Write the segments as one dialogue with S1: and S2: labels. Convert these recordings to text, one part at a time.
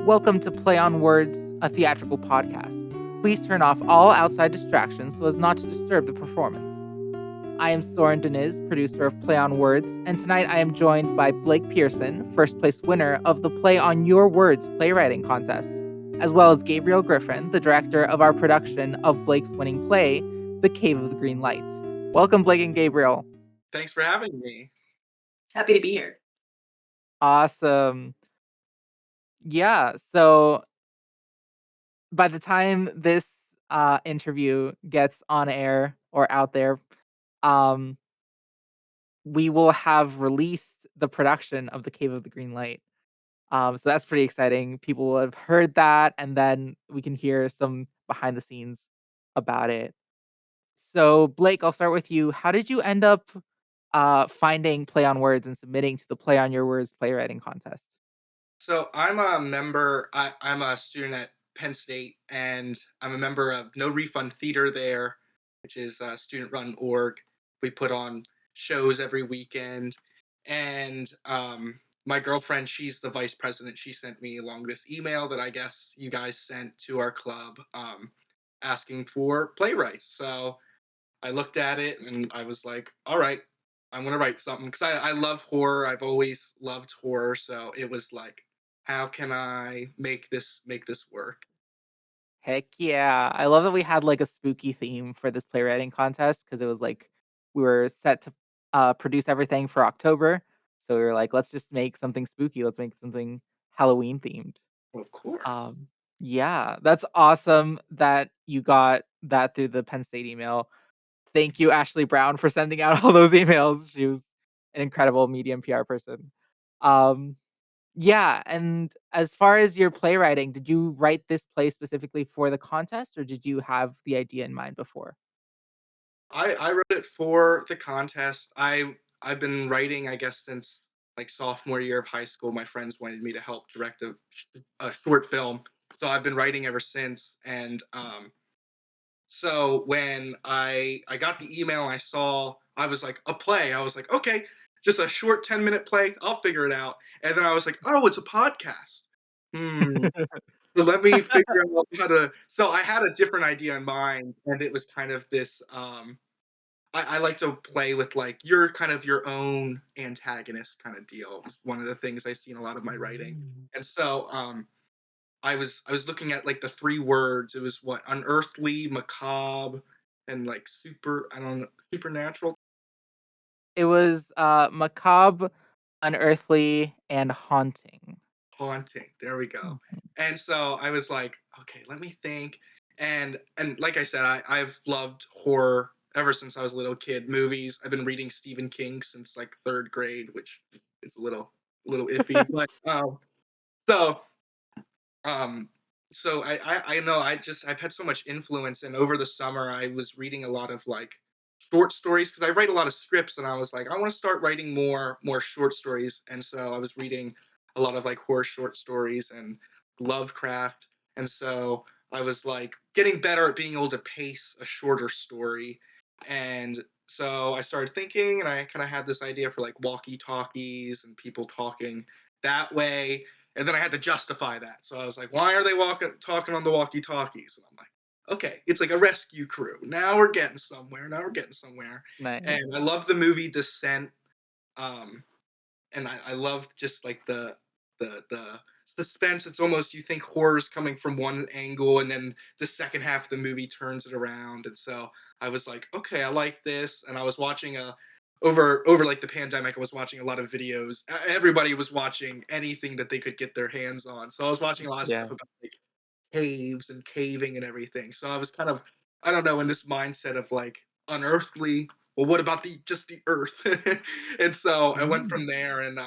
S1: Welcome to Play on Words, a theatrical podcast. Please turn off all outside distractions so as not to disturb the performance. I am Soren de-Niz, producer of Play on Words, and tonight I am joined by Blake Pierson, first place winner of the Play on Your Words playwriting contest, as well as Gabriel Gryffyn, the director of our production of Blake's winning play, The Cave of the Green Light. Welcome, Blake and Gabriel.
S2: Thanks for having me.
S3: Happy to be here.
S1: Awesome. Yeah, so by the time this interview gets on air or out there, um, we will have released the production of The Cave of the Green Light. So that's pretty exciting. People will have heard that, and then we can hear some behind the scenes about it. So, Blake, I'll start with you. How did you end up finding Play on Words and submitting to the Play on Your Words playwriting contest?
S2: So I'm a member. I'm a student at Penn State, and I'm a member of No Refund Theater there, which is a student-run org. We put on shows every weekend, and my girlfriend, she's the vice president. She sent me along this email that I guess you guys sent to our club, asking for playwrights. So I looked at it and I was like, all right, I'm gonna write something because I love horror. I've always loved horror, so it was like, how can I make this work?
S1: Heck yeah. I love that we had like a spooky theme for this playwriting contest because it was like we were set to produce everything for October. So we were like, let's just make something spooky. Let's make something Halloween themed.
S2: Of course.
S1: Um, yeah, that's awesome that you got that through the Penn State email. Thank you, Ashley Brown, for sending out all those emails. She was an incredible media and PR person. Um, yeah, and as far as your playwriting, did you write this play specifically for the contest, or did you have the idea in mind before?
S2: I wrote it for the contest. I've been writing, I guess, since like sophomore year of high school. My friends wanted me to help direct a short film, so I've been writing ever since. And so when I got the email, I was like, a play. I was like, okay, just a short 10-minute play. I'll figure it out. And then I was like, oh, it's a podcast. Hmm. So let me figure out how to. So I had a different idea in mind, and it was kind of this. I like to play with like you're kind of your own antagonist kind of deal. It's one of the things I see in a lot of my writing.
S1: Mm.
S2: And so I was looking at like the three words. It was what unearthly, macabre, and like super. I don't know, supernatural,
S1: It was macabre, unearthly, and haunting.
S2: haunting. There we go.
S1: Mhm.
S2: And so I was like, okay, let me think. And like I said, I've loved horror ever since I was a little kid. Movies. I've been reading Stephen King since like third grade, which is a little iffy. But so Um, so I know I've had so much influence, and over the summer I was reading a lot of like short stories because I write a lot of scripts, and I was like, I want to start writing more short stories, and so I was reading a lot of like horror short stories and Lovecraft, and so I was like getting better at being able to pace a shorter story, and so I started thinking, and I kind of had this idea for like walkie talkies and people talking that way, and then I had to justify that. So I was like, why are they talking on the walkie talkies? And I'm like, okay, it's like a rescue crew. Now we're getting somewhere. Now we're getting somewhere. And
S1: Nice.
S2: I love the movie Descent. Um, and I loved just like the suspense. It's almost you think horror's coming from one angle, and then the second half of the movie turns it around. And so I was like, okay, I like this. And I was watching a over like the pandemic, I was watching a lot of videos. Everybody was watching anything that they could get their hands on. So I was watching a lot of
S1: Yeah.
S2: stuff about like caves and caving and everything. So I was kind of, I don't know, in this mindset of like unearthly. Well, what about the earth? And so I went
S1: Mm.
S2: from there and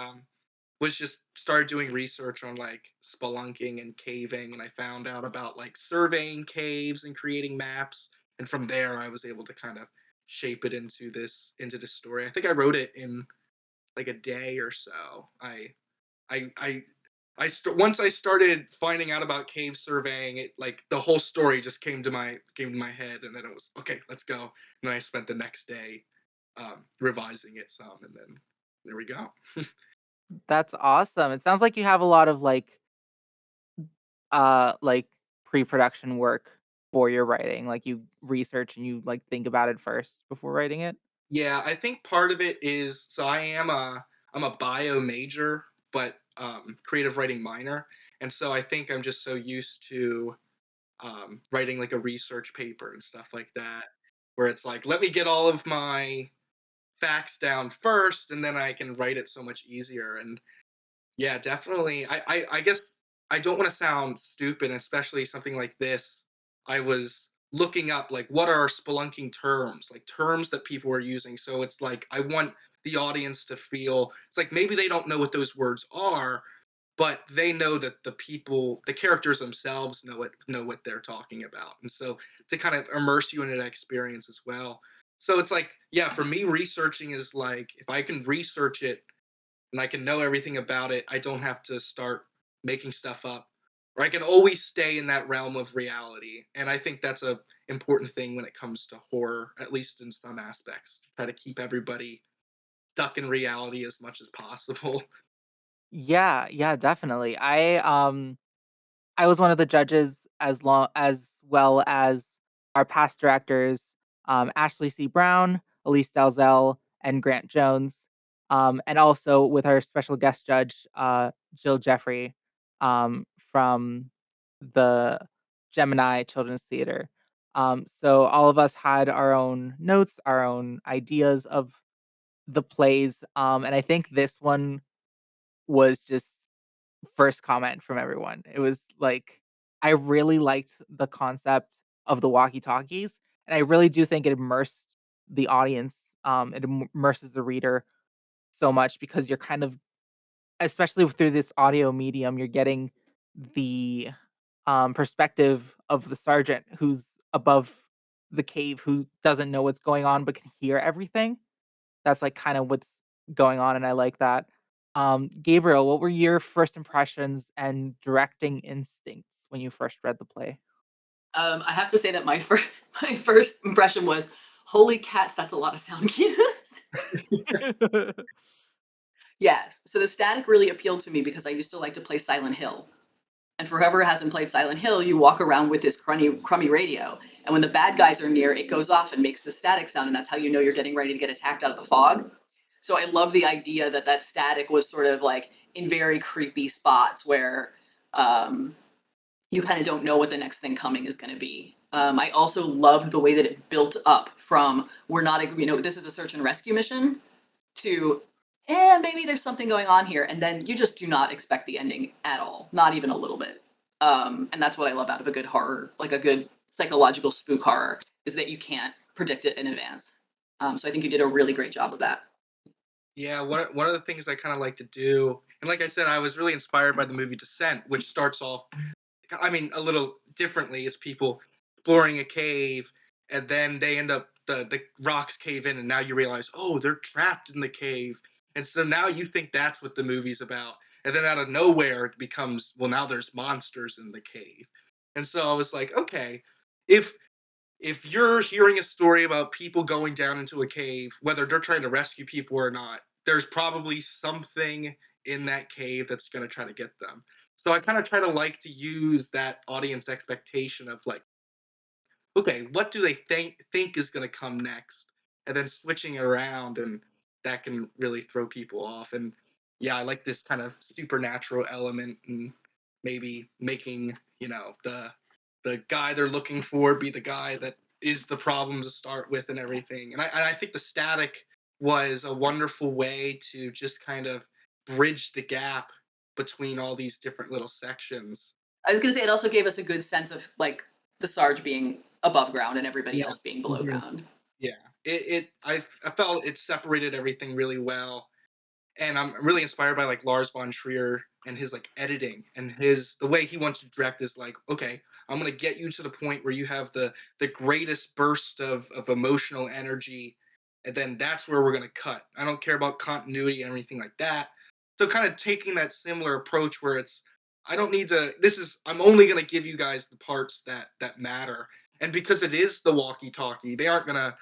S2: was just started doing research on like spelunking and caving, and I found out about like surveying caves and creating maps. And from there I was able to kind of shape it into this story. I think I wrote it in like a day or so. I once I started finding out about cave surveying, it like the whole story just came to my head, and then it was okay, let's go. And then I spent the next day revising it some, and then there we go.
S1: That's awesome. It sounds like you have a lot of like like, pre-production work for your writing? Like, you research and you, like, think about it first before writing it?
S2: Yeah, I think part of it is so I'm a bio major, but creative writing minor, and so I think I'm just so used to writing like a research paper and stuff like that, where it's like, let me get all of my facts down first, and then I can write it so much easier. And yeah, definitely. I guess I don't want to sound stupid, especially something like this. I was looking up like what are spelunking terms, like terms that people are using. So it's like I want the audience to feel it's like maybe they don't know what those words are, but they know that the people, the characters themselves know what they're talking about. And so to kind of immerse you in that experience as well. So it's like, yeah, for me researching is like if I can research it and I can know everything about it. I don't have to start making stuff up. Or I can always stay in that realm of reality. And I think that's a important thing when it comes to horror, at least in some aspects. Try to keep everybody stuck in reality as much as possible.
S1: Yeah, yeah, definitely. I was one of the judges as well as our past directors, Ashley C. Brown, Elise Dalzell, and Grant Jones, and also with our special guest judge, Jill Jeffrey, from the Gemini Children's Theater. So all of us had our own notes, our own ideas of the plays, and I think this one was just first comment from everyone. It was like, I really liked the concept of the walkie-talkies, and I really do think it immersed the audience, it immerses the reader so much because you're kind of especially through this audio medium, you're getting the, perspective of the sergeant who's above the cave, who doesn't know what's going on but can hear everything. That's, like, kinda what's going on, and I like that. Gabriel, what were your first impressions and directing instincts when you first read the play?
S3: I have to say that my first my first impression was, "Holy cats, that's a lot of sound cues." Yes. So the static really appealed to me because I used to like to play Silent Hill. And for whoever hasn't played Silent Hill, you walk around with this crummy radio. And when the bad guys are near, it goes off and makes the static sound. And that's how you know you're getting ready to get attacked out of the fog. So I love the idea that that static was sort of like in very creepy spots where um, you kind of don't know what the next thing coming is going to be. I also loved the way that it built up from we're not, this is a search and rescue mission to, maybe there's something going on here. And then you just do not expect the ending at all, not even a little bit. And that's what I love out of a good horror, like a good psychological spook horror, is that you can't predict it in advance. So I think you did a really great job of that.
S2: Yeah, one of the things I kind of like to do, and like I said, I was really inspired by the movie Descent, which starts off I mean, a little differently is people exploring a cave, and then they end up the rocks cave in, and now you realize, oh, they're trapped in the cave, and so now you think that's what the movie's about, and then out of nowhere it becomes, well, now there's monsters in the cave, and so I was like, okay, if you're hearing a story about people going down into a cave, whether they're trying to rescue people or not, there's probably something in that cave that's going to try to get them. So I kind of try to like to use that audience expectation of like, okay, what do they think is going to come next, and then switching it around, and that can really throw people off. And yeah, I like this kind of supernatural element, and maybe making the guy they're looking for be the guy that is the problem to start with and everything. And I think the static was a wonderful way to just kind of bridge the gap between all these different little sections.
S3: I was going to say it also gave us a good sense of like the Sarge being above ground and everybody
S2: Yeah.
S3: else being below
S2: Mhm.
S3: ground.
S2: Yeah, I felt it separated everything really well, and I'm really inspired by like Lars von Trier and his like editing and his the way he wants to direct is like, okay, I'm gonna get you to the point where you have the greatest burst of emotional energy, and then that's where we're gonna cut. I don't care about continuity and everything like that. So kind of taking that similar approach where it's I don't need to this is I'm only gonna give you guys the parts that matter. And because it is the walkie-talkie, they aren't gonna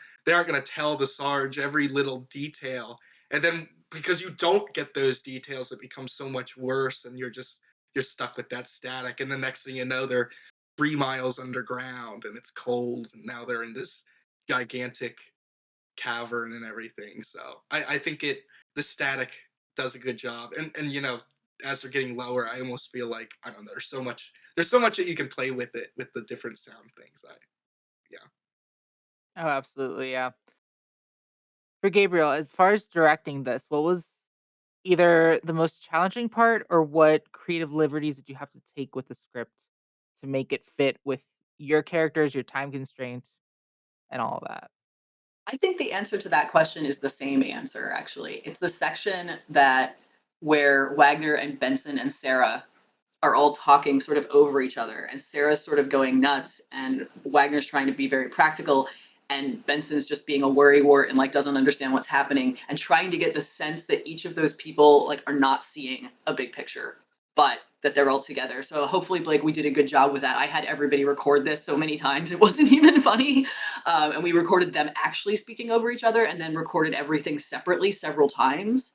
S2: tell the Sarge every little detail, and then because you don't get those details, it becomes so much worse, and you're stuck with that static, and the next thing you know, they're 3 miles underground and it's cold, and now they're in this gigantic cavern and everything. So I think the static does a good job. And as they're getting lower, I almost feel like, I don't know, there's so much that you can play with it with the different sound things. Yeah.
S1: Oh, absolutely, yeah. For Gabriel, as far as directing this, what was either the most challenging part or what creative liberties did you have to take with the script to make it fit with your characters, your time constraint, and all of that?
S3: I think the answer to that question is the same answer, actually. It's the section that where Wagner and Benson and Sarah are all talking sort of over each other, and Sarah's sort of going nuts, and Wagner's trying to be very practical, and Benson's just being a worrywart and like doesn't understand what's happening, and trying to get the sense that each of those people like are not seeing a big picture, but that they're all together. So hopefully, Blake, we did a good job with that. I had everybody record this so many times it wasn't even funny, and we recorded them actually speaking over each other, and then recorded everything separately several times,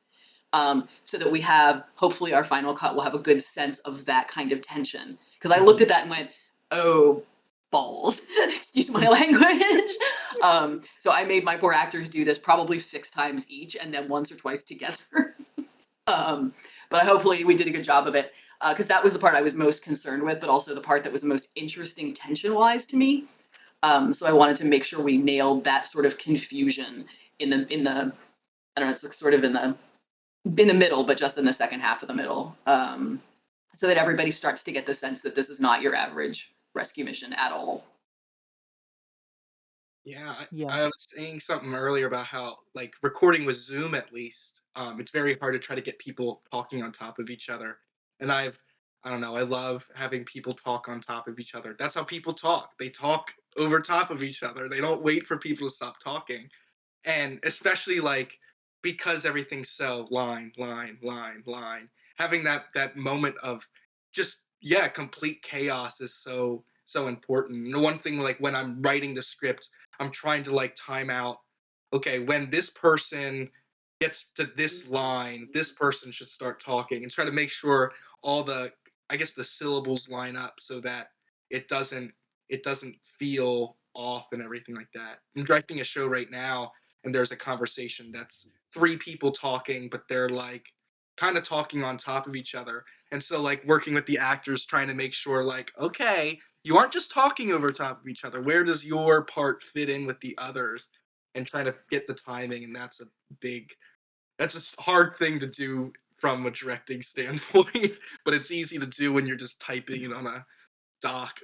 S3: so that we have, hopefully our final cut will have a good sense of that kind of tension. Because I looked
S2: Mhm.
S3: at that and went, oh, balls, excuse my language. So I made my poor actors do this probably 6 times each and then once or twice together. um, but hopefully we did a good job of it, because that was the part I was most concerned with, but also the part that was the most interesting tension-wise to me. So I wanted to make sure we nailed that sort of confusion in the I don't know, it's like sort of in the middle, but just in the second half of the middle, so that everybody starts to get the sense that this is not your average rescue mission at all.
S2: Yeah,
S1: Yeah.
S2: I was saying something earlier about how, like, recording with Zoom, at least, it's very hard to try to get people talking on top of each other. And I don't know, I love having people talk on top of each other. That's how people talk. They talk over top of each other. They don't wait for people to stop talking. And especially, like, because everything's so line, line, line, line, having that moment of just, yeah, complete chaos is so important. And the one thing, like, when I'm writing the script, I'm trying to, like, time out, okay, when this person gets to this line, this person should start talking, and try to make sure all the, I guess, the syllables line up so that it doesn't it doesn't feel off and everything like that. I'm directing a show right now, and there's a conversation that's three people talking, but they're like kind of talking on top of each other. And so, like, working with the actors, trying to make sure, like, okay, you aren't just talking over top of each other. Where does your part fit in with the others? And trying to get the timing, and big that's a hard thing to do from a directing standpoint, but it's easy to do when you're just typing it on a doc.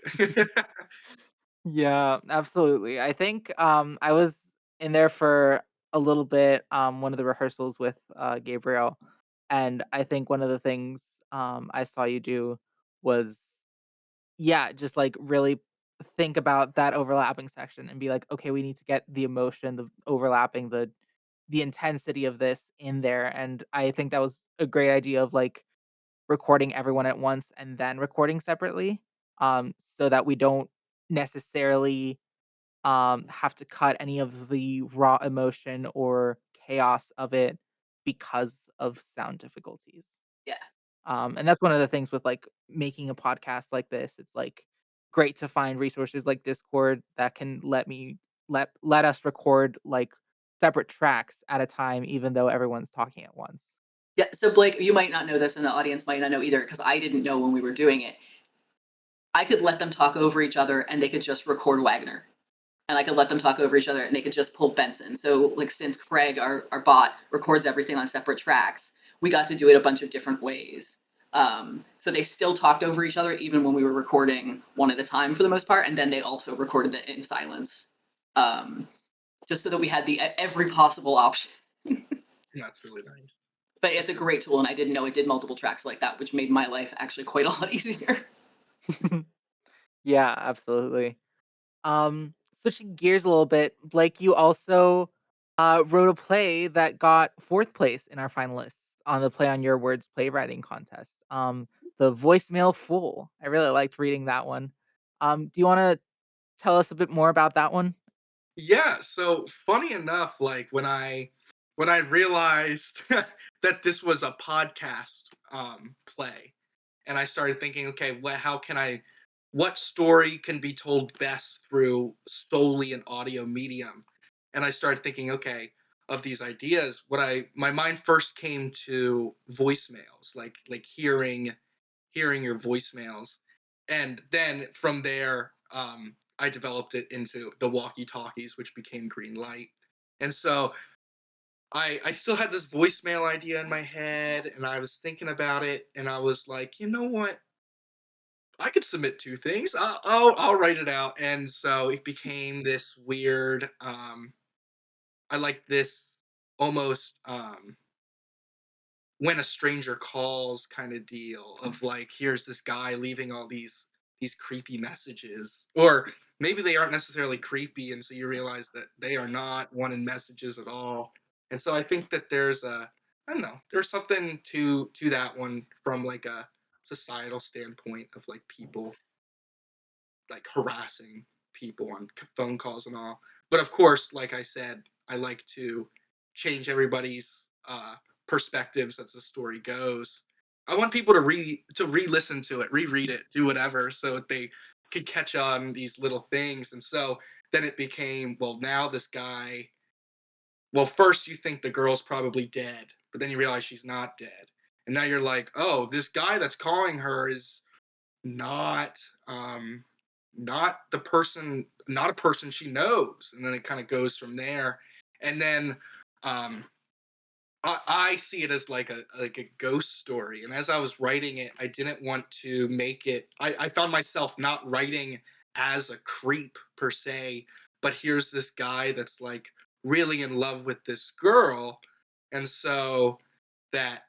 S1: Yeah, absolutely. I think I was in there for a little bit, one of the rehearsals with Gabriel, and I think one of the things I saw you do was, yeah, just like really think about that overlapping section and be like, okay, we need to get the emotion, the overlapping, the intensity of this in there. And I think that was a great idea of like recording everyone at once and then recording separately, so that we don't necessarily have to cut any of the raw emotion or chaos of it because of sound difficulties.
S3: Yeah.
S1: And that's one of the things with like making a podcast like this. It's like great to find resources like Discord that can let us record like separate tracks at a time, even though everyone's talking at once.
S3: Yeah. So Blake, you might not know this, and the audience might not know either, because I didn't know when we were doing it. I could let them talk over each other, and they could just record Wagner, and I could let them talk over each other, and they could just pull Benson. So, like, since Craig, our bot, records everything on separate tracks, we got to do it a bunch of different ways. So they still talked over each other even when we were recording one at a time for the most part, and then they also recorded it in silence, um, just so that we had the every possible option.
S2: That's really nice.
S3: But it's a
S2: That's really
S3: great tool, and I didn't know it did multiple tracks like that, which made my life actually quite a lot easier.
S1: Yeah, absolutely. Switching gears a little bit, Blake, you also wrote a play that got fourth place in our finalists on the Play on Your Words playwriting contest. The Voicemail Fool. I really liked reading that one. Do you want to tell us a bit more about that one?
S2: Yeah, so funny enough, like, when I realized that this was a podcast play, and I started thinking, okay, what story can be told best through solely an audio medium? And I started thinking, okay, of these ideas, my mind first came to voicemails, like hearing your voicemails, and then from there, I developed it into the walkie talkies, which became green light. And so I still had this voicemail idea in my head, and I was thinking about it, and I was like, you know what? I could submit two things. I'll write it out, and so it became this weird. I like this almost when a stranger calls kind of deal of like, here's this guy leaving all these creepy messages, or maybe they aren't necessarily creepy, and so you realize that they are not wanting messages at all. And so I think that I don't know, there's something to that one from like a societal standpoint of like people like harassing people on phone calls and all. But of course, like I said, I like to change everybody's perspectives as the story goes. I want people to re-listen to it, reread it, do whatever, so that they could catch on these little things. And so then it became, well, now this guy. Well, first you think the girl's probably dead, but then you realize she's not dead, and now you're like, oh, this guy that's calling her is not not the person, not a person she knows, and then it kind of goes from there. And then um I see it as like a ghost story, and as I was writing it, I didn't want to make it. I found myself not writing as a creep per se, but here's this guy that's like really in love with this girl, and so that,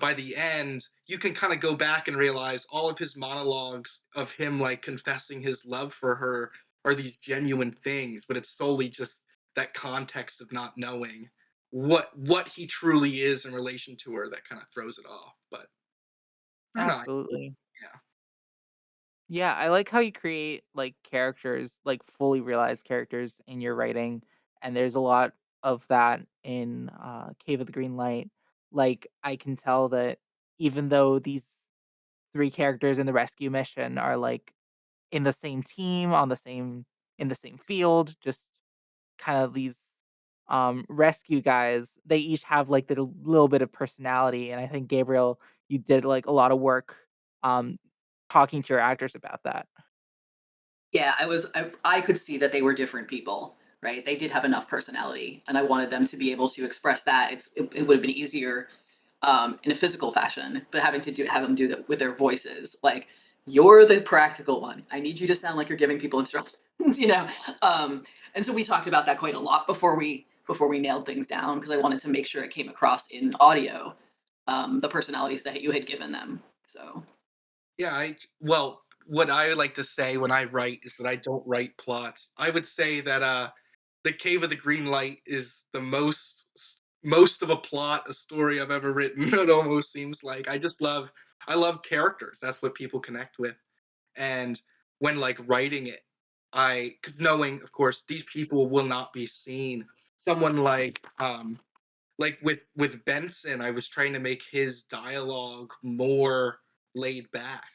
S2: by the end you can kind of go back and realize all of his monologues of him like confessing his love for her are these genuine things, but it's solely just that context of not knowing what he truly is in relation to her that kind of throws it off. But I don't know.
S1: Absolutely.
S2: Yeah.
S1: Yeah, I like how you create like characters, like fully realized characters in your writing, and there's a lot of that in Cave of the Green Light. Like I can tell that even though these three characters in the rescue mission are like in the same team on the same in the same field, just kind of these rescue guys, they each have like their little bit of personality, and I think Gabriel, you did like a lot of work um talking to your actors about that.
S3: Yeah, I could see that they were different people, right? They did have enough personality, and I wanted them to be able to express that. It would have been easier in a physical fashion, but having to have them do that with their voices, like you're the practical one. I need you to sound like you're giving people instructions, you know. Um, and so we talked about that quite a lot before we nailed things down because I wanted to make sure it came across in audio, the personalities that you had given them. So
S2: Yeah, well, what I like to say when I write is that I don't write plots. I would say that The Cave of the Green Light is the most of a plot, a story I've ever written. It almost seems like I love characters. That's what people connect with. And when like writing it, I, cause knowing, of course, these people will not be seen. Someone like with Benson, I was trying to make his dialogue more laid back,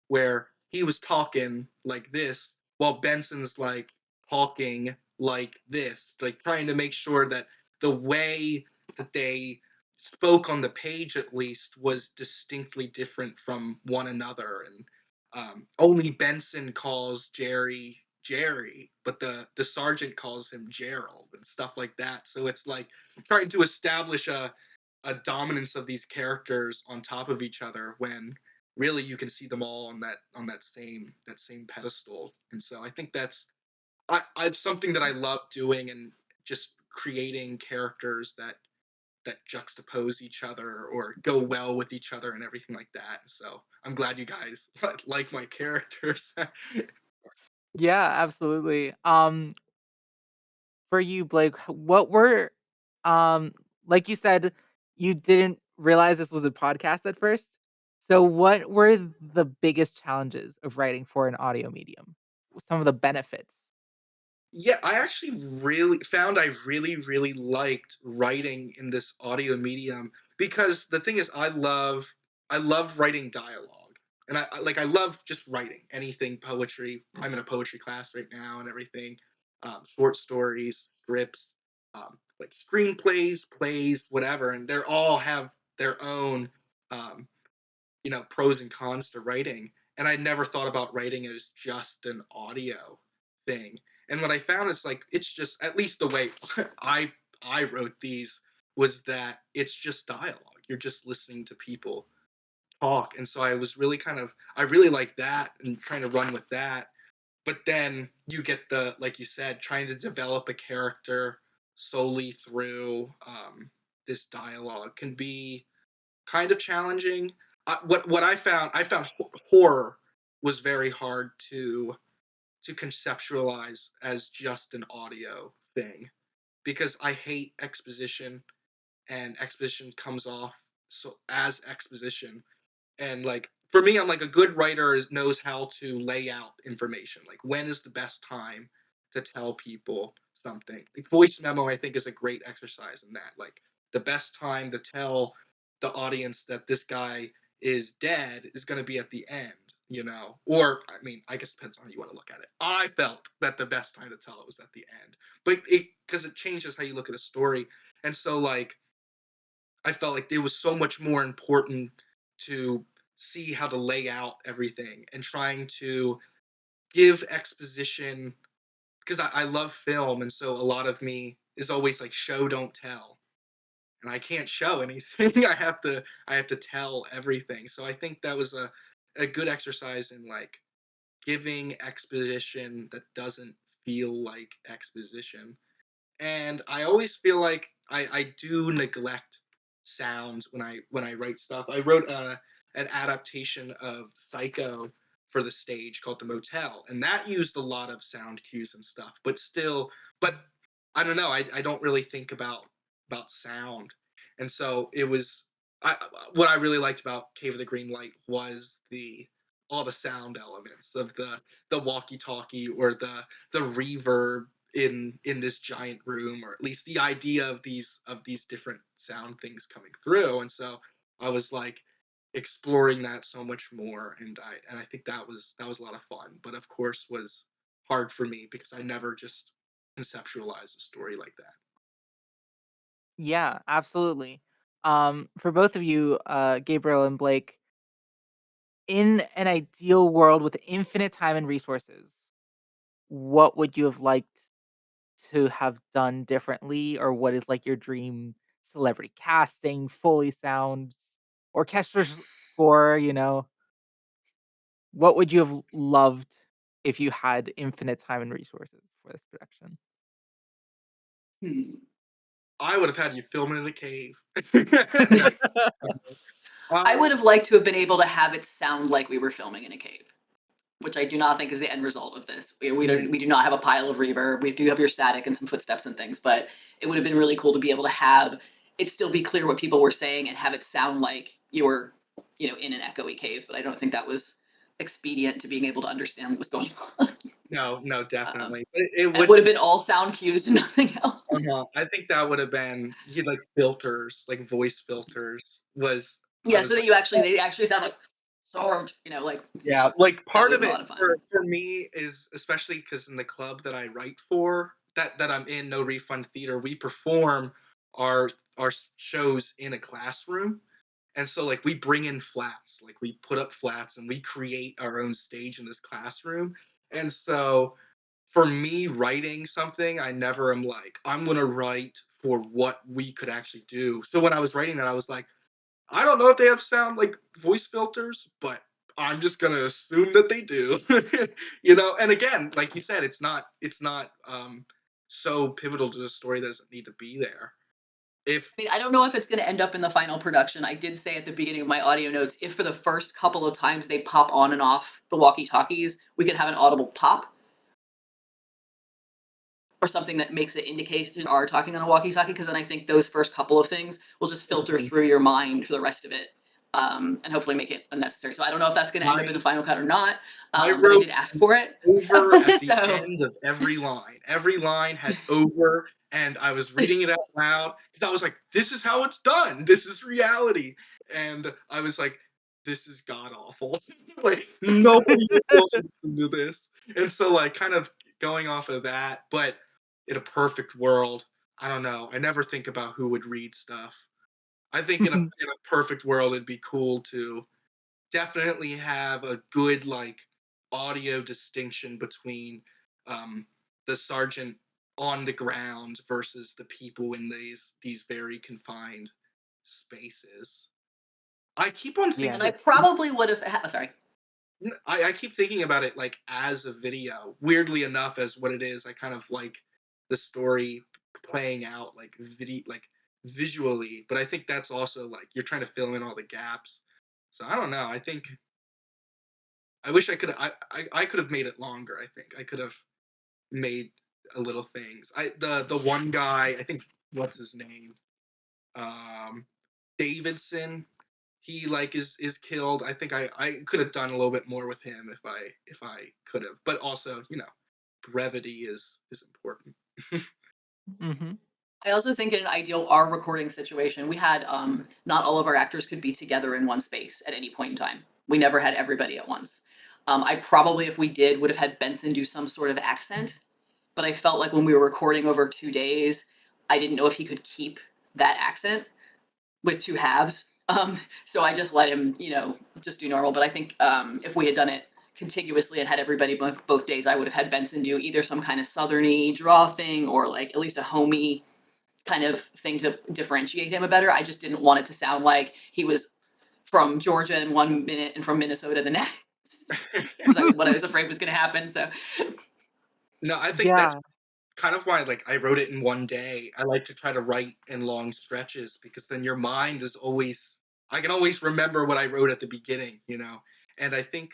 S2: where he was talking like this while Benson's like talking like this, like trying to make sure that the way that they spoke on the page at least was distinctly different from one another. And only Benson calls Jerry Jerry, but the sergeant calls him Gerald and stuff like that. So it's like trying to establish a dominance of these characters on top of each other when really you can see them all on that same pedestal. And so I think it's something that I love doing, and just creating characters that juxtapose each other or go well with each other and everything like that. So I'm glad you guys like my characters.
S1: Yeah, absolutely. For you, Blake, what were like you said, you didn't realize this was a podcast at first. So what were the biggest challenges of writing for an audio medium? Some of the benefits.
S2: Yeah, I actually I really, really liked writing in this audio medium, because the thing is I love writing dialogue. and I love just writing anything poetry. I'm in a poetry class right now and everything, short stories, scripts, like screenplays, plays, whatever, and they're all have their own um, pros and cons to writing. And I never thought about writing as just an audio thing. And what I found is like it's just at least the way I I wrote these was that it's just dialogue. You're just listening to people talk. And so I was really I really like that and trying to run with that. But then you get the like you said, trying to develop a character solely through this dialogue can be kind of challenging. What I found horror was very hard to conceptualize as just an audio thing because I hate exposition and exposition comes off so as exposition. And like for me, I'm like a good writer knows how to lay out information. Like when is the best time to tell people something? Like voice memo, I think, is a great exercise in that. Like the best time to tell the audience that this guy is dead is going to be at the end, Or I mean, I guess it depends on how you want to look at it. I felt that the best time to tell it was at the end, but it because it changes how you look at a story, and so like I felt like it was so much more important to see how to lay out everything and trying to give exposition because I love film and so a lot of me is always like show don't tell and I can't show anything. I have to tell everything. So I think that was a good exercise in like giving exposition that doesn't feel like exposition. And I always feel like I do neglect sounds when I write stuff. I wrote an adaptation of Psycho for the stage called The Motel, and that used a lot of sound cues and stuff. But still, but I don't know. I don't really think about sound, and so it was. What I really liked about Cave of the Green Light was the all the sound elements of the walkie-talkie or the reverb in this giant room, or at least the idea of these different sound things coming through. And so I was like exploring that so much more, and I think that was a lot of fun. But of course, was hard for me because I never just conceptualized a story like that.
S1: Yeah, absolutely. For both of you, Gabriel and Blake, in an ideal world with infinite time and resources, what would you have liked to have done differently, or what is like your dream celebrity casting, Foley sounds, orchestra score? What would you have loved if you had infinite time and resources for this production?
S3: Hmm.
S2: I would have had you film it in a cave. No,
S3: I
S2: I
S3: would have liked to have been able to have it sound like we were filming in a cave, which I do not think is the end result of this. We do not have a pile of reverb. We do have your static and some footsteps and things, but it would have been really cool to be able to have it still be clear what people were saying and have it sound like you were, in an echoey cave. But I don't think that was expedient to being able to understand what was going on.
S2: no,
S3: Um,
S2: definitely. But it
S3: and it
S2: would
S3: would have been all sound cues and nothing else.
S2: I think that would have been like filters, like voice filters was I
S3: Yeah, so
S2: was
S3: that
S2: like,
S3: they actually sound like sword, like
S2: yeah, like
S3: that
S2: part
S3: would have
S2: of
S3: been a
S2: it
S3: lot of fun.
S2: for me is especially because in the club that I write for, that I'm in, No Refund Theater, we perform our shows in a classroom. And so like we bring in flats, like we put up flats and we create our own stage in this classroom. And so for me writing something, I never am like, I'm gonna write for what we could actually do. So when I was writing that, I was like, I don't know if they have sound like voice filters, but I'm just gonna assume that they do. And again, like you said, it's not so pivotal to the story that doesn't need to be there. If
S3: I mean, I don't know if it's going to end up in the final production. I did say at the beginning of my audio notes, if for the first couple of times they pop on and off the walkie talkies, we could have an audible pop or something that makes it indicate you are talking on a walkie talkie. Because then I think those first couple of things will just filter through your mind for the rest of it. And hopefully make it unnecessary. So I don't know if that's going to end up in the
S2: I
S3: final cut or not,
S2: I
S3: but I
S2: wrote
S3: did ask for it.
S2: over at the
S3: So
S2: end of every line. Every line had over, and I was reading it out loud because I was like, "This is how it's done. This is reality." And I was like, this is god awful. Like nobody will listen to this. And so like kind of going off of that, but in a perfect world, I don't know. I never think about who would read stuff. I think in a perfect world it'd be cool to definitely have a good like audio distinction between um, the sergeant on the ground versus the people in these very confined spaces. I keep on
S1: Yeah.
S3: And
S2: thinking
S3: I probably would have. Sorry.
S2: I keep thinking about it like as a video. Weirdly enough, as what it is, I kind of like the story playing out like visually, but I think that's also like you're trying to fill in all the gaps. So I don't know. I think I wish I could I could have made it longer, I think. I could have made a little things. The one guy, I think what's his name? Um Davidson, he like is killed. I think I could have done a little bit more with him if I could have. But also, brevity is important.
S1: Mhm.
S3: I also think in an ideal R recording situation, we had not all of our actors could be together in one space at any point in time. We never had everybody at once. I probably, if we did, would have had Benson do some sort of accent, but I felt like when we were recording over 2 days, I didn't know if he could keep that accent with two halves. So I just let him, just do normal. But I think if we had done it contiguously and had everybody both days, I would have had Benson do either some kind of southerny draw thing or like at least a homey kind of thing to differentiate him a better. I just didn't want it to sound like he was from Georgia in 1 minute and from Minnesota the next. Because what I was afraid was going to happen. So
S2: No, I think that's
S1: Yeah.
S2: kind of why like I wrote it in one day. I like to try to write in long stretches because then your mind is always I can always remember what I wrote at the beginning. And I think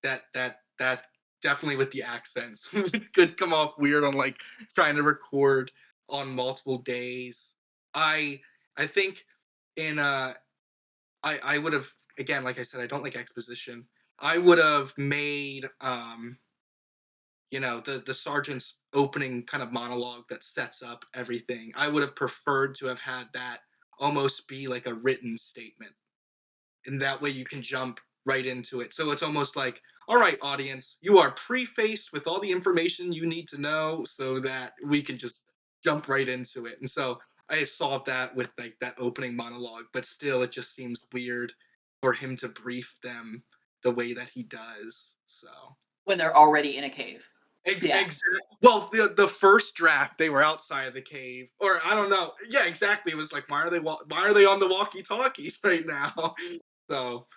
S2: that definitely with the accents could come off weird on like trying to record on multiple days. I I think in I would have again like I said I don't like exposition. I would have made the sergeant's opening kind of monologue that sets up everything. I would have preferred to have had that almost be like a written statement, and that way you can jump right into it. So it's almost like, all right, audience, you are prefaced with all the information you need to know so that we can just jump right into it. And so I solved that with like that opening monologue, but still it just seems weird for him to brief them the way that he does. So
S3: when they're already in a cave. Yeah.
S2: exactly. Well, the first draft they were outside of the cave, or I don't know. Yeah, exactly. It was like, why are they on the walkie talkies right now? So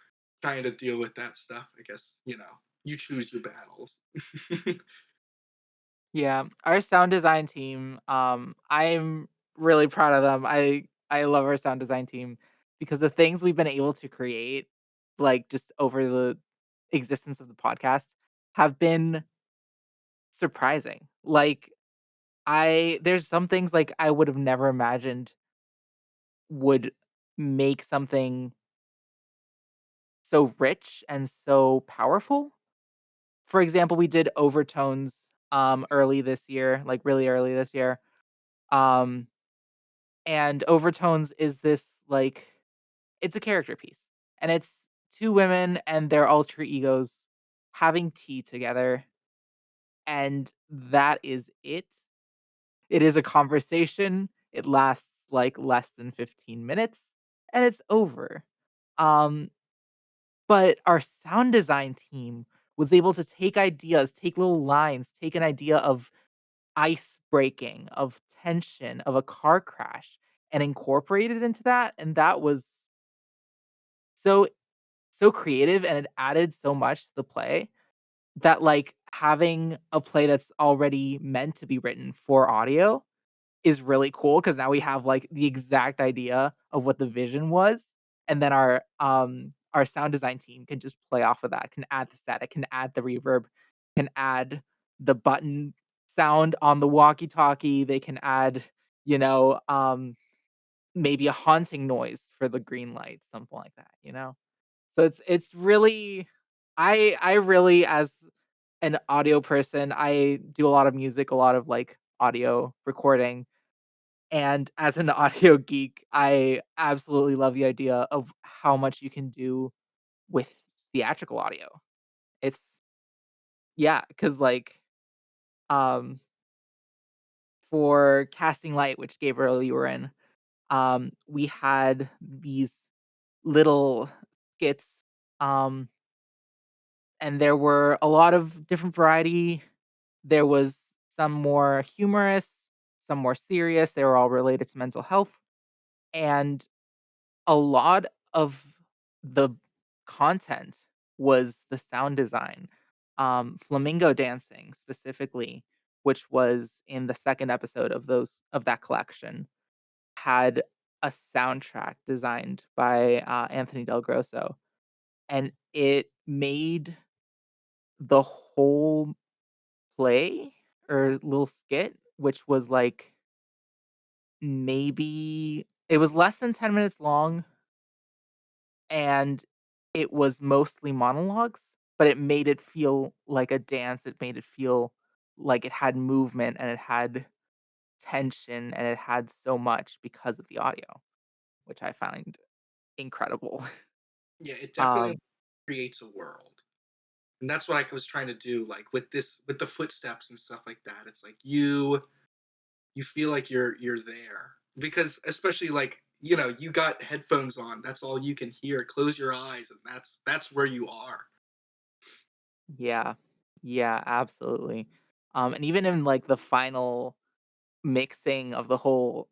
S2: trying to deal with that stuff. I guess you choose your battles.
S1: Yeah. Our sound design team, I'm really proud of them. I love our sound design team because the things we've been able to create, like, just over the existence of the podcast have been surprising. Like, there's some things, like, I would have never imagined would make something so rich and so powerful. For example, we did overtones, early this year, like, really early this year. Um, and overtones is this, like, it's a character piece, and it's 2 women and their alter egos having tea together, and that is it. It is a conversation. It lasts, like, less than 15 minutes, and it's over. Um, but our sound design team was able to take ideas, take little lines, take an idea of ice breaking, of tension, of a car crash, and incorporate it into that, and that was so so creative, and it added so much to the play that, like, having a play that's already meant to be written for audio is really cool because now we have, like, the exact idea of what the vision was, and then our sound design team can just play off of that, can add the static, can add the reverb, can add the button sound on the walkie-talkie, they can add, you know, maybe a haunting noise for the green light, something like that, you know? So it's really I really, as an audio person, I do a lot of music, a lot of, like, audio recording, And as an audio geek, I absolutely love the idea of how much you can do with theatrical audio. It's yeah, because like, um, for Casting Light, which Gabriel you were in, we had these little skits, um, and there were a lot of different variety. There was some more humorous, some more serious. They were all related to mental health, and a lot of the content was the sound design. Flamingo dancing specifically, which was in the second episode of that collection, had a soundtrack designed by Anthony Del Grosso, and it made the whole play or little skit, which was like maybe it was less than 10 minutes long, and it was mostly monologues, but it made it feel like a dance. It made it feel like it had movement and it had tension and it had so much because of the audio, which I find incredible.
S2: Yeah, it definitely
S1: Um,
S2: creates a world. And that's what I was trying to do, like with this, with the footsteps and stuff like that. It's like you feel like you're there because especially like you got headphones on. That's all you can hear. Close your eyes, and that's where you are.
S1: yeah. Yeah, absolutely. And even in like the final mixing of the whole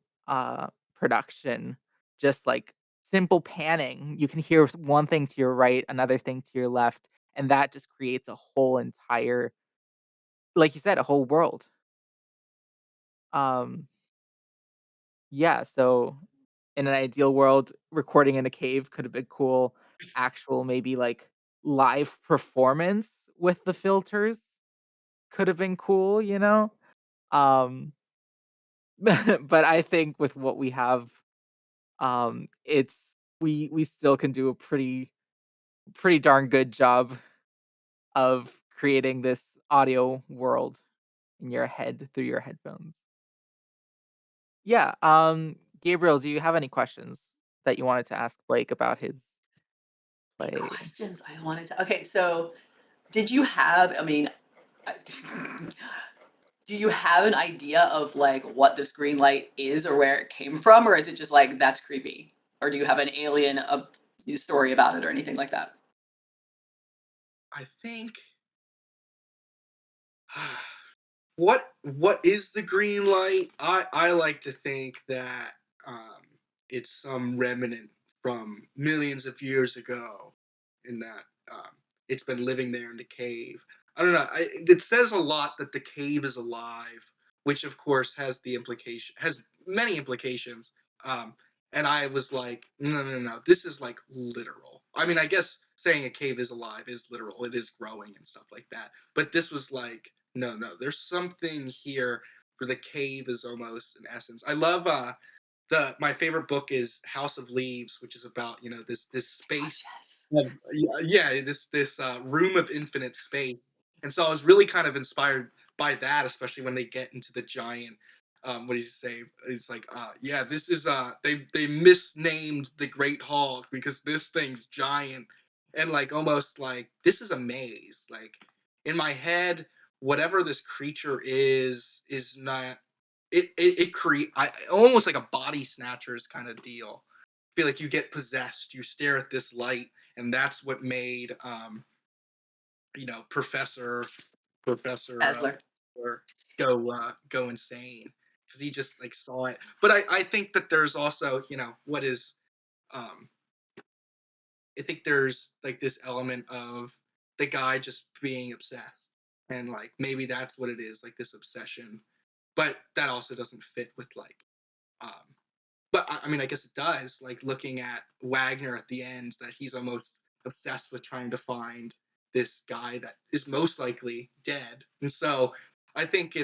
S1: production, just like simple panning, you can hear one thing to your right, another thing to your left, and that just creates a whole entire, like you said, a whole world. Um yeah, so in an ideal world, recording in a cave could have been cool. Actual maybe like live performance with the filters could have been cool, you know? Um but I think with what we have, it's we still can do a pretty darn good job of creating this audio world in your head through your headphones. Yeah, Gabriel, do you have any questions that you wanted to ask Blake about his
S3: Any
S1: play?
S3: questions I wanted to? Okay, so did you have? I mean, I- do you have an idea of like what this green light is or where it came from, or is it just like that's creepy, or do you have an alien story about it or anything like that?
S2: I think what is the green light? I like to think that um, it's some remnant from millions of years ago, in that it's been living there in the cave. I don't know. It says a lot that the cave is alive, which of course has many implications. Um, and I was like, no, no, no, this is like literal. I mean, I guess saying a cave is alive is literal. It is growing and stuff like that. But this was like, no, no, there's something here where the cave is almost an essence. I love the my favorite book is House of Leaves, which is about this
S3: Gosh,
S2: space
S3: yes.
S2: of, yeah, this room of infinite space. And so I was really kind of inspired by that, especially when they get into the giant. What does he say? It's like, yeah, this is they misnamed the Great Hog because this thing's giant, and like almost like this is a maze. Like in my head, whatever this creature is not it create almost like a body snatchers kind of deal. I feel like you get possessed, you stare at this light, and that's what made professor
S3: Asler.
S2: or go insane because he just like saw it. But I think that there's also what is um I think there's like this element of the guy just being obsessed, and like maybe that's what it is, like this obsession. But that also doesn't fit with like um but I mean, I guess it does. Like looking at Wagner at the end, that he's almost obsessed with trying to find this guy that is most likely dead. And so I think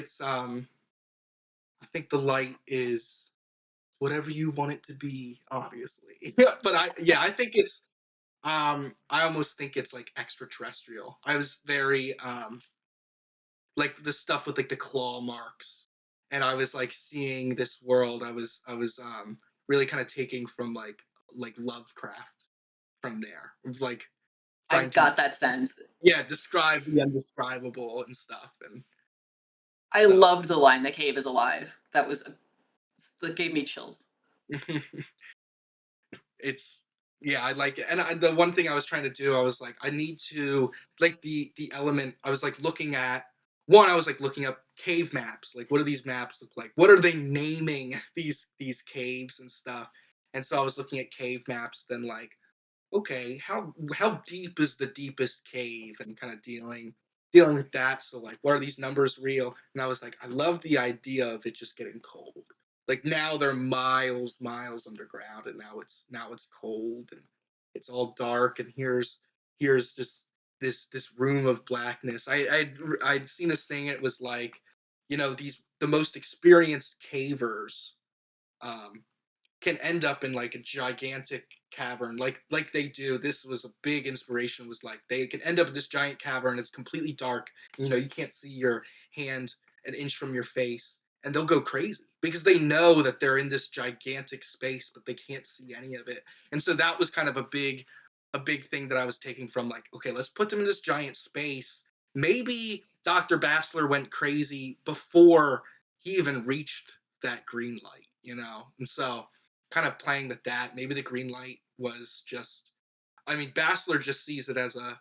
S2: I think the light is whatever you want it to be, obviously. But I think it's I almost think it's like extraterrestrial. I was very like the stuff with like the claw marks and I was like seeing this world. I was really kind of taking from like Lovecraft from there, like
S3: I
S2: trying to
S3: got that sense.
S2: yeah describe the undescribable and stuff, and
S3: I
S2: so
S3: loved the line, "The cave is alive." That gave me chills.
S2: it's yeah, I like it. And the one thing I was trying to do, I was like, I need to like the element. I was like looking at one. I was like looking up cave maps. Like, what do these maps look like? What are they naming these caves and stuff? And so I was looking at cave maps. Then like, okay, how deep is the deepest cave, and kind of dealing with that. So like, what are these numbers real? And I was like, I love the idea of it just getting cold. Like now they're miles underground, and now it's cold and it's all dark, and here's just this room of blackness. I'd seen this thing. It was like, these the most experienced cavers um can end up in like a gigantic cavern, like they do. This was a big inspiration. Was like they can end up in this giant cavern. It's completely dark. You can't see your hand an inch from your face, and they'll go crazy because they know that they're in this gigantic space, but they can't see any of it. And so that was kind of a big thing that I was taking from, like, okay, let's put them in this giant space. Maybe Dr. Bassler went crazy before he even reached that green light. And so kind of playing with that. Maybe the green light was just, I mean, Bassler just sees it as a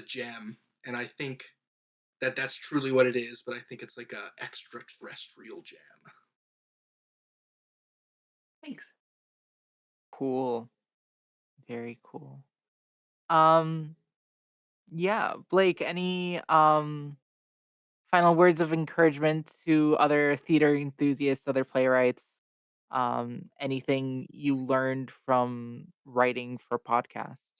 S2: gem, and I think that that's truly what it is. But I think it's like a extraterrestrial gem.
S3: Thanks.
S1: Cool. Very cool. Um, yeah, Blake, any final words of encouragement to other theater enthusiasts, other playwrights? Anything you learned from writing for podcast?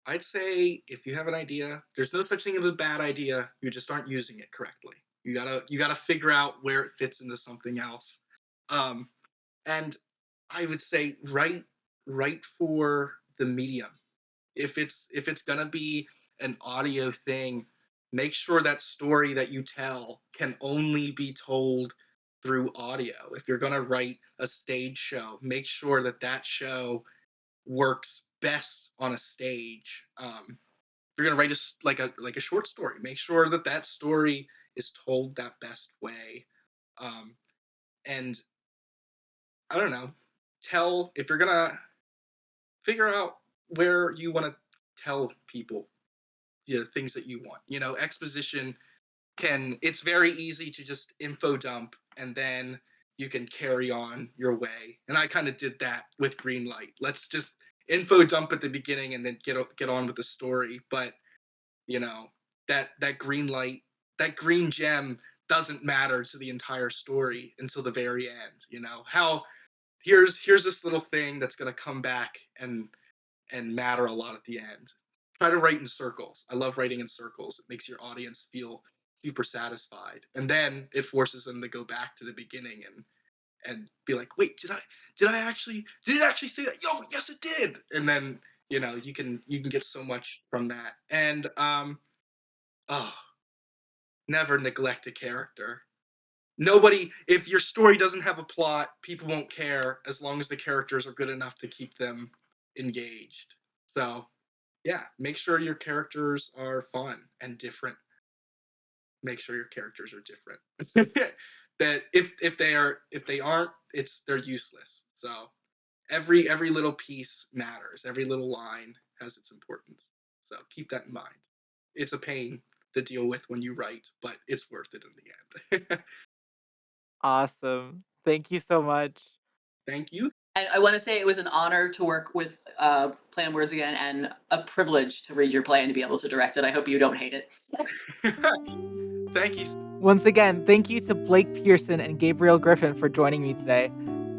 S2: I'd say if you have an idea, there's no such thing as a bad idea. You just aren't using it correctly. You gotta figure out where it fits into something else. Um, and I would say write for the medium. If it's gonna be an audio thing, make sure that story that you tell can only be told through audio. If you're gonna write a stage show, make sure that that show works best on a stage. If you're gonna write like a short story, make sure that that story is told that best way. Um, and I don't know, tell if you're gonna figure out where you want to tell people things that you want. Exposition it's very easy to just info dump, and then you can carry on your way. And I kind of did that with Greenlight. Let's just info dump at the beginning and then get on with the story. But you know that green light, that green gem doesn't matter to the entire story until the very end. How here's this little thing that's going to come back and matter a lot at the end. Try to write in circles. I love writing in circles. It makes your audience feel super satisfied, and then it forces them to go back to the beginning and be like, wait, did it actually say that? Yo, yes it did. And then you can get so much from that. And oh, never neglect a character. Nobody, if your story doesn't have a plot, people won't care as long as the characters are good enough to keep them engaged. So yeah, make sure your characters are fun and different. Make sure your characters are different. That if they aren't, they're useless. So every little piece matters. Every little line has its importance. So keep that in mind. It's a pain to deal with when you write, but it's worth it in the end.
S1: Awesome. Thank you so much.
S2: Thank you.
S3: And I want to say it was an honor to work with Play on Words again, and a privilege to read your play and to be able to direct it. I hope you don't hate it.
S2: Thank you.
S1: Once again, thank you to Blake Pierson and Gabriel Gryffyn for joining me today.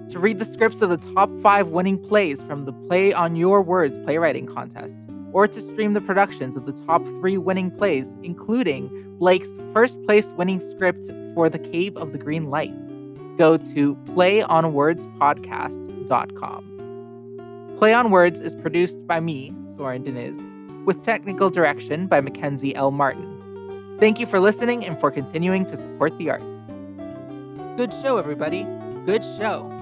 S1: To read the scripts of the top 5 winning plays from the Play on Your Words playwriting contest, or to stream the productions of the top 3 winning plays, including Blake's first place winning script for The Cave of the Green Light, go to playonwordspodcast.com. Play on Words is produced by me, Soren, de-Niz, with technical direction by Mackenzie L. Martin. Thank you for listening and for continuing to support the arts. Good show, everybody. Good show.